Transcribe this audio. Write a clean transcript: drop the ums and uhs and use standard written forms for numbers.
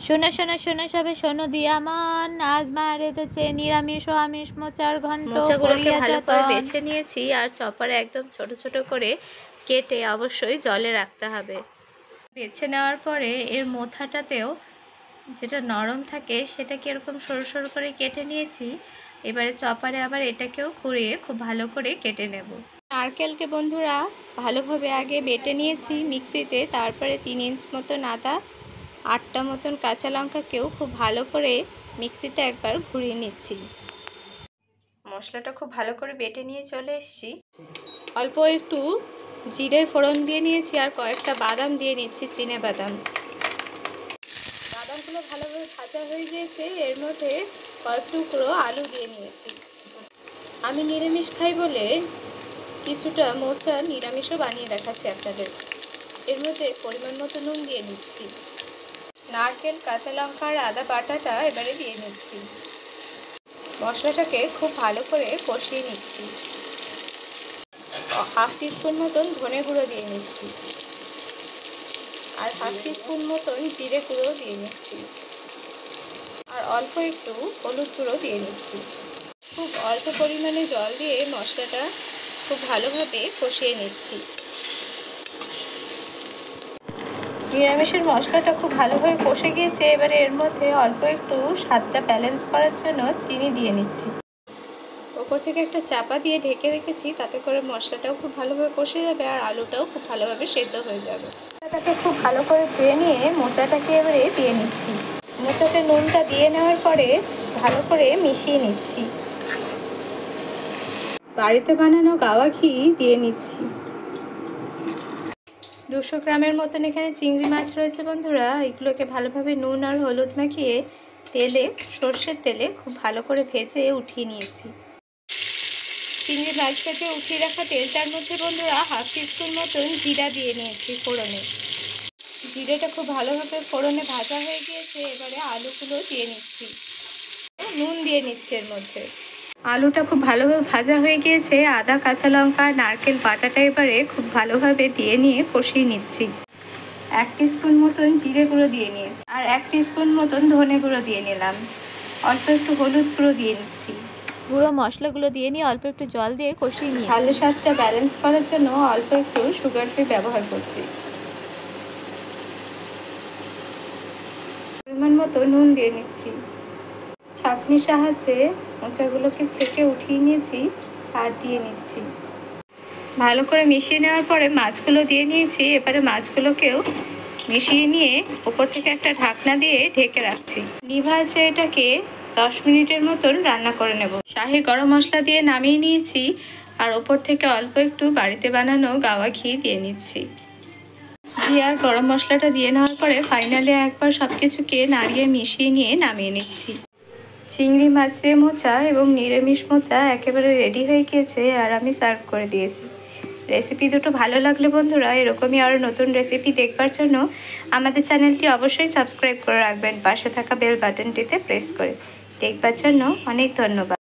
শোনো শোনো শোনো সবে শোনো দিয়ামান, আজ মা রেঁধেছে নিরামিষ ও আমিষ মোচার ঘন্ট। মোচাগুলোকে ভালো করে বেছে নিয়েছি আর চপারে একদম ছোট ছোট করে কেটে অবশ্যই জলে রাখতে হবে। বেছে নেওয়ার পরে এর মোথাটাতেও যেটা নরম থাকে সেটাকে এরকম সরু সরু করে কেটে নিয়েছি। এবারে চপারে আবার এটাকেও কুড়িয়ে খুব ভালো করে কেটে নেব। নারকেলকে বন্ধুরা ভালোভাবে আগে বেটে নিয়েছি মিক্সিতে, তারপরে 3 ইঞ্চ মতন আদা, 8টা মতন কাঁচা লঙ্কাকেও খুব ভালো করে মিক্সিতে একবার ঘুরিয়ে নিচ্ছি। মশলাটা খুব ভালো করে বেটে নিয়ে চলে এসেছি। অল্প একটু জিরে ফোড়ন দিয়ে নিয়েছি আর কয়েকটা বাদাম দিয়ে নিচ্ছি, চিনে বাদাম। বাদামগুলো ভালোভাবে ভাজা হয়ে গিয়েছে, এর মধ্যে কয়েক টুকরো আলু দিয়ে নিয়েছি। আমি নিরামিষ খাই বলে কিছুটা মোচা নিরামিষও বানিয়ে দেখাচ্ছি আপনাদের। এর মধ্যে পরিমাণ মতো নুন দিয়ে নিচ্ছি। নারকেল, কাঁচা লঙ্কা আর আদা বাটাটা এবারে দিয়ে নিচ্ছি। মশলাটাকে খুব ভালো করে কষিয়ে নিচ্ছি। হাফ টিস্পুন মতন ধনে গুঁড়ো দিয়ে নিচ্ছি আর হাফ টিস্পুন মতন জিরে গুঁড়ো দিয়ে নিচ্ছি আর অল্প একটু হলুদ গুঁড়ো দিয়ে নিচ্ছি। খুব অল্প পরিমাণে জল দিয়ে মশলাটা খুব ভালোভাবে কষিয়ে নিচ্ছি। নিরামিষের মশলাটা খুব ভালোভাবে কষে গিয়েছে, এবারে এর মধ্যে অল্প একটু স্বাদটা ব্যালেন্স করার জন্য চিনি দিয়ে নিচ্ছি। ওপর থেকে একটা চাপা দিয়ে ঢেকে রেখেছি, তাতে করে মশলাটাও খুব ভালোভাবে কষে যাবে আর আলুটাও খুব ভালোভাবে সেদ্ধ হয়ে যাবে। মোচাটাকে খুব ভালো করে ধুয়ে নিয়ে মোচাটাকে এবারে দিয়ে নিচ্ছি। মোচাতে নুনটা দিয়ে নেওয়ার পরে ভালো করে মিশিয়ে নিচ্ছি। বাড়িতে বানানো গাওয়া ঘি দিয়ে নিচ্ছি। 200 গ্রামের মতন এখানে চিংড়ি মাছ রয়েছে বন্ধুরা। এগুলোকে ভালোভাবে নুন আর হলুদ মাখিয়ে তেলে, সর্ষের তেলে খুব ভালো করে ভেজে উঠিয়ে নিয়েছি। চিংড়ি মাছ ভেজে উঠিয়ে রাখা তেলটার মধ্যে বন্ধুরা হাফ টিস্পুন মতন জিরা দিয়ে নিয়েছি ফোড়নে। জিরেটা খুব ভালোভাবে ফোড়নে ভাজা হয়ে গিয়েছে, এবারে আলুগুলো দিয়ে নিচ্ছি। নুন দিয়ে নিচ্ছি এর মধ্যে। আলুটা খুব ভালোভাবে ভাজা হয়ে গিয়েছে, আদা, কাঁচা লঙ্কা, নারকেল বাটাটা এবারে খুব ভালোভাবে দিয়ে নিয়ে কষিয়ে নিচ্ছি। 1 টিস্পুন মতন জিরে গুঁড়ো দিয়ে নিয়েছি আর 1 টিস্পুন মতন ধনে গুঁড়ো দিয়ে নিলাম। অল্প একটু হলুদ গুঁড়ো দিয়ে নিচ্ছি। গুঁড়ো মশলাগুলো দিয়ে নিয়ে অল্প একটু জল দিয়ে কষিয়ে নিয়ে ঝালের স্বাদটা ব্যালেন্স করার জন্য অল্প একটু সুগার ফ্রি ব্যবহার করছি। পরিমাণ মতো নুন দিয়ে নিচ্ছি। ছাঁকনির সাহায্যে মোচাগুলোকে ছেঁকে উঠিয়ে নিয়েছি আর দিয়ে নিচ্ছি। ভালো করে মিশিয়ে নেওয়ার পরে মাছগুলো দিয়ে নিয়েছি। এবারে মাছগুলোকেও মিশিয়ে নিয়ে উপর থেকে একটা ঢাকনা দিয়ে ঢেকে রাখছি। নিভা আছে এটাকে 10 মিনিটের মতন রান্না করে নেব। শাহি গরম মশলা দিয়ে নামিয়ে নিয়েছি আর ওপর থেকে অল্প একটু বাড়িতে বানানো গাওয়া ঘি দিয়ে নিচ্ছি। ঘি আর গরম মশলাটা দিয়ে নেওয়ার পরে ফাইনালি একবার সব কিছুকে নাড়িয়ে মিশিয়ে নিয়ে নামিয়ে নিচ্ছি। চিংড়ি মাছের মোচা এবং নিরামিষ মোচা একেবারে রেডি হয়ে গিয়েছে আর আমি সার্ভ করে দিয়েছি। রেসিপি দুটো ভালো লাগলে বন্ধুরা এরকমই আরও নতুন রেসিপি দেখবার জন্য আমাদের চ্যানেলটি অবশ্যই সাবস্ক্রাইব করে রাখবেন, পাশে থাকা বেল বাটনটিতে প্রেস করে। দেখবার জন্য অনেক ধন্যবাদ।